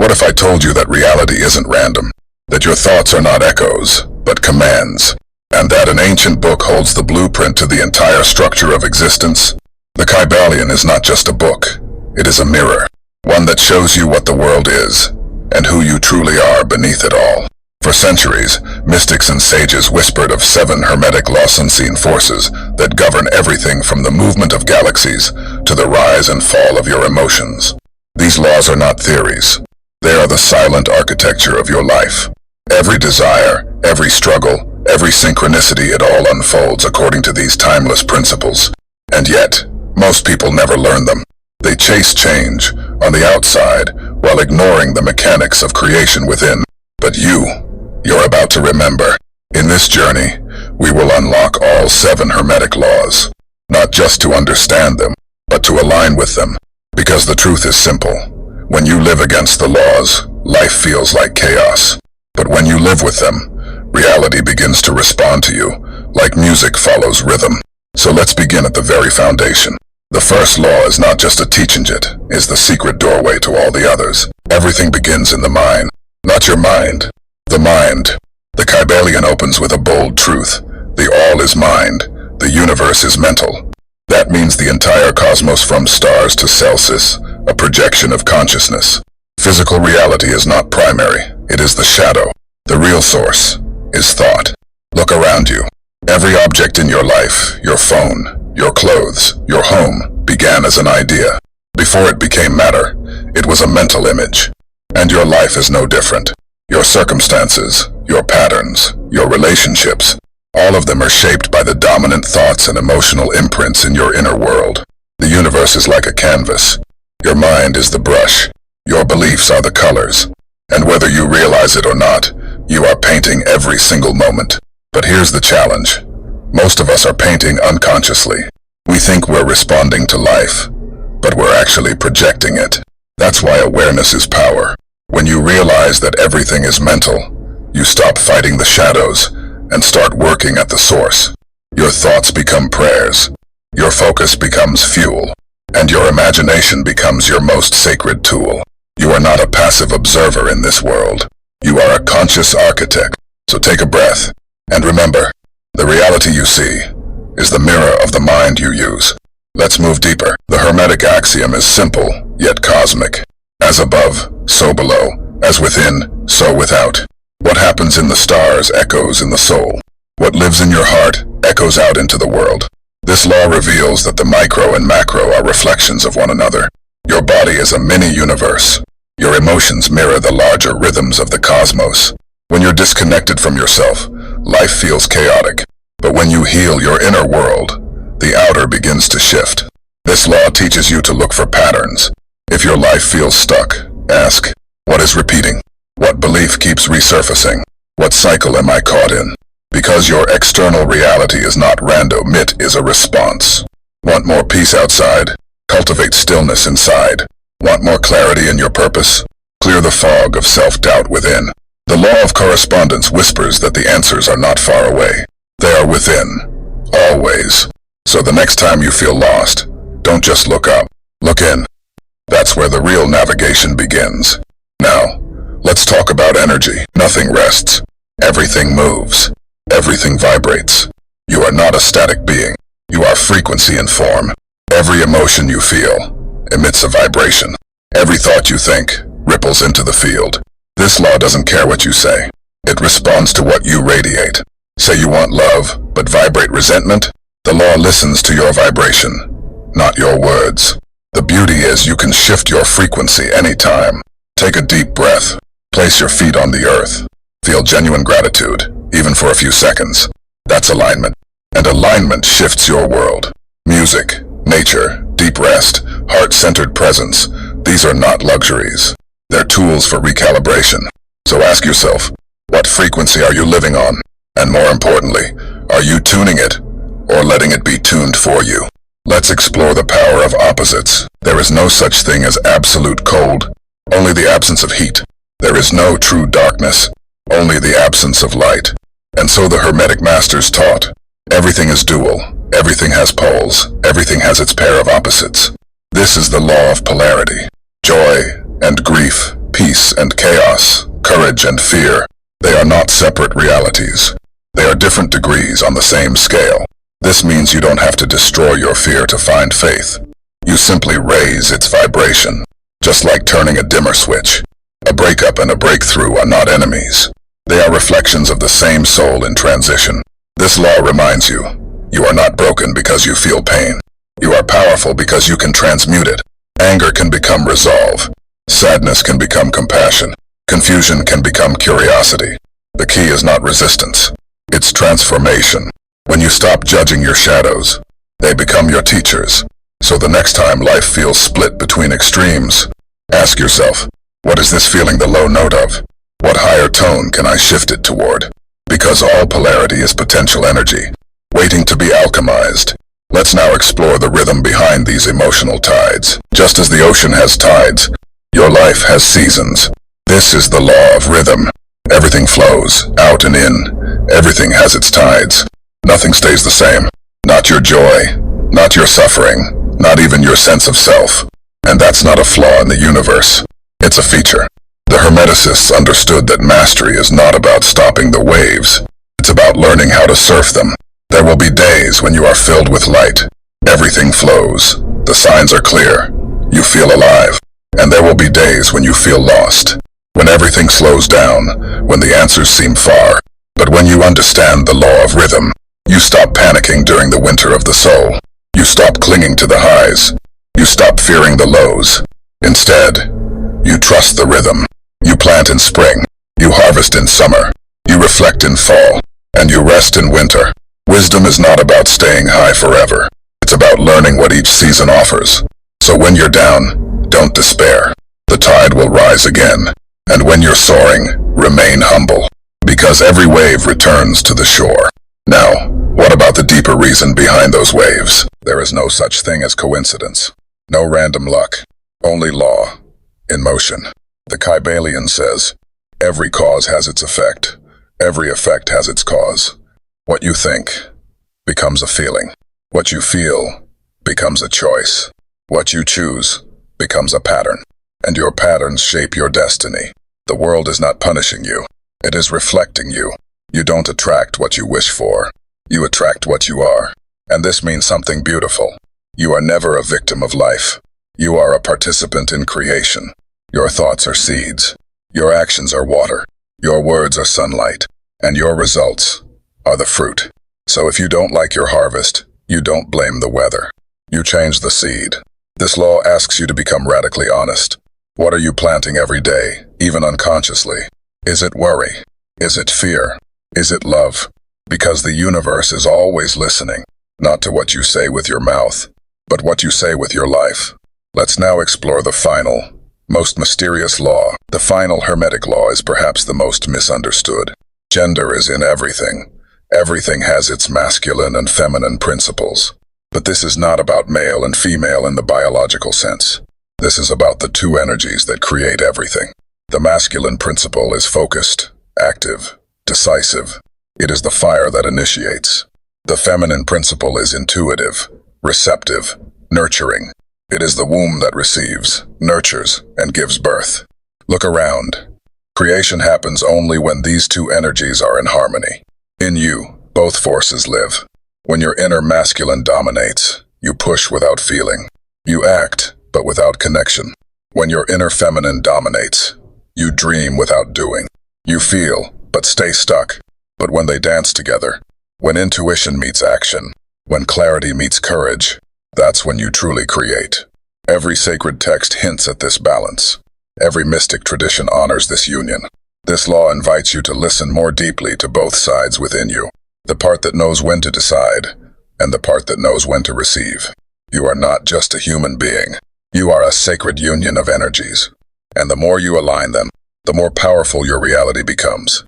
What if I told you that reality isn't random, that your thoughts are not echoes, but commands, and that an ancient book holds the blueprint to the entire structure of existence? The Kybalion is not just a book, it is a mirror, one that shows you what the world is, and who you truly are beneath it all. For centuries, mystics and sages whispered of 7 Hermetic Laws, unseen forces that govern everything from the movement of galaxies to the rise and fall of your emotions. These laws are not theories. They are the silent architecture of your life. Every desire, every struggle, every synchronicity, it all unfolds according to these timeless principles. And yet, most people never learn them. They chase change on the outside while ignoring the mechanics of creation within. But you're about to remember. In this journey, we will unlock all 7 Hermetic Laws, not just to understand them, but to align with them. Because the truth is simple. When you live against the laws, life feels like chaos. But when you live with them, reality begins to respond to you, like music follows rhythm. So let's begin at the very foundation. The first law is not just a teaching, it is the secret doorway to all the others. Everything begins in the mind. Not your mind. The mind. The Kybalion opens with a bold truth. The all is mind. The universe is mental. That means the entire cosmos, from stars to Celsius, a projection of consciousness. Physical reality is not primary. It is the shadow. The real source is thought. Look around you. Every object in your life, your phone, your clothes, your home, began as an idea. Before it became matter, it was a mental image. And your life is no different. Your circumstances, your patterns, your relationships, all of them are shaped by the dominant thoughts and emotional imprints in your inner world. The universe is like a canvas. Your mind is the brush. Your beliefs are the colors. And whether you realize it or not, you are painting every single moment. But here's the challenge. Most of us are painting unconsciously. We think we're responding to life, but we're actually projecting it. That's why awareness is power. When you realize that everything is mental, you stop fighting the shadows and start working at the source. Your thoughts become prayers, your focus becomes fuel, and your imagination becomes your most sacred tool. You are not a passive observer in this world. You are a conscious architect. So take a breath, and remember, the reality you see is the mirror of the mind you use. Let's move deeper. The Hermetic axiom is simple, yet cosmic. As above, so below. As within, so without. What happens in the stars echoes in the soul. What lives in your heart echoes out into the world. This law reveals that the micro and macro are reflections of one another. Your body is a mini-universe. Your emotions mirror the larger rhythms of the cosmos. When you're disconnected from yourself, life feels chaotic. But when you heal your inner world, the outer begins to shift. This law teaches you to look for patterns. If your life feels stuck, ask, what is repeating? What belief keeps resurfacing? What cycle am I caught in? Because your external reality is not random, it is a response. Want more peace outside? Cultivate stillness inside. Want more clarity in your purpose? Clear the fog of self-doubt within. The Law of Correspondence whispers that the answers are not far away. They are within, always. So the next time you feel lost, don't just look up, look in. That's where the real navigation begins. Now, let's talk about energy. Nothing rests. Everything moves. Everything vibrates. You are not a static being. You are frequency and form. Every emotion you feel emits a vibration. Every thought you think ripples into the field. This law doesn't care what you say. It responds to what you radiate. Say you want love, but vibrate resentment. The law listens to your vibration, not your words. The beauty is you can shift your frequency anytime. Take a deep breath. Place your feet on the earth. Feel genuine gratitude, even for a few seconds. That's alignment. And alignment shifts your world. Music, nature, deep rest, heart-centered presence. These are not luxuries. They're tools for recalibration. So ask yourself, what frequency are you living on? And more importantly, are you tuning it or letting it be tuned for you? Let's explore the power of opposites. There is no such thing as absolute cold, only the absence of heat. There is no true darkness, only the absence of light. And so the Hermetic masters taught, everything is dual, everything has poles, everything has its pair of opposites. This is the Law of Polarity. Joy and grief, peace and chaos, courage and fear. They are not separate realities. They are different degrees on the same scale. This means you don't have to destroy your fear to find faith. You simply raise its vibration, just like turning a dimmer switch. A breakup and a breakthrough are not enemies. They are reflections of the same soul in transition. This law reminds you, you are not broken because you feel pain. You are powerful because you can transmute it. Anger can become resolve. Sadness can become compassion. Confusion can become curiosity. The key is not resistance. It's transformation. When you stop judging your shadows, they become your teachers. So the next time life feels split between extremes, ask yourself, what is this feeling the low note of? What higher tone can I shift it toward? Because all polarity is potential energy, waiting to be alchemized. Let's now explore the rhythm behind these emotional tides. Just as the ocean has tides, your life has seasons. This is the law of rhythm. Everything flows, out and in. Everything has its tides. Nothing stays the same. Not your joy, not your suffering, not even your sense of self. And that's not a flaw in the universe. It's a feature. The Hermeticists understood that mastery is not about stopping the waves. It's about learning how to surf them. There will be days when you are filled with light. Everything flows. The signs are clear. You feel alive. And there will be days when you feel lost. When everything slows down, when the answers seem far. But when you understand the law of rhythm, you stop panicking during the winter of the soul. You stop clinging to the highs. You stop fearing the lows. Instead, you trust the rhythm. You plant in spring. You harvest in summer. You reflect in fall. And you rest in winter. Wisdom is not about staying high forever. It's about learning what each season offers. So when you're down, don't despair. The tide will rise again. And when you're soaring, remain humble. Because every wave returns to the shore. Now, what about the deeper reason behind those waves? There is no such thing as coincidence. No random luck. Only law. In motion. The Kybalion says, every cause has its effect. Every effect has its cause. What you think becomes a feeling. What you feel becomes a choice. What you choose becomes a pattern. And your patterns shape your destiny. The world is not punishing you. It is reflecting you. You don't attract what you wish for. You attract what you are. And this means something beautiful. You are never a victim of life. You are a participant in creation. Your thoughts are seeds. Your actions are water. Your words are sunlight. And your results are the fruit. So if you don't like your harvest, you don't blame the weather. You change the seed. This law asks you to become radically honest. What are you planting every day, even unconsciously? Is it worry? Is it fear? Is it love? Because the universe is always listening, not to what you say with your mouth, but what you say with your life. Let's now explore the final, most mysterious law. The final Hermetic Law is perhaps the most misunderstood. Gender is in everything. Everything has its masculine and feminine principles. But this is not about male and female in the biological sense. This is about the two energies that create everything. The masculine principle is focused, active, decisive. It is the fire that initiates. The feminine principle is intuitive, receptive, nurturing. It is the womb that receives, nurtures, and gives birth. Look around. Creation happens only when these two energies are in harmony. In you, both forces live. When your inner masculine dominates, you push without feeling. You act, but without connection. When your inner feminine dominates, you dream without doing. You feel, but stay stuck. But when they dance together, when intuition meets action, when clarity meets courage, that's when you truly create. Every sacred text hints at this balance. Every mystic tradition honors this union. This law invites you to listen more deeply to both sides within you, the part that knows when to decide, and the part that knows when to receive. You are not just a human being. You are a sacred union of energies. And the more you align them, the more powerful your reality becomes.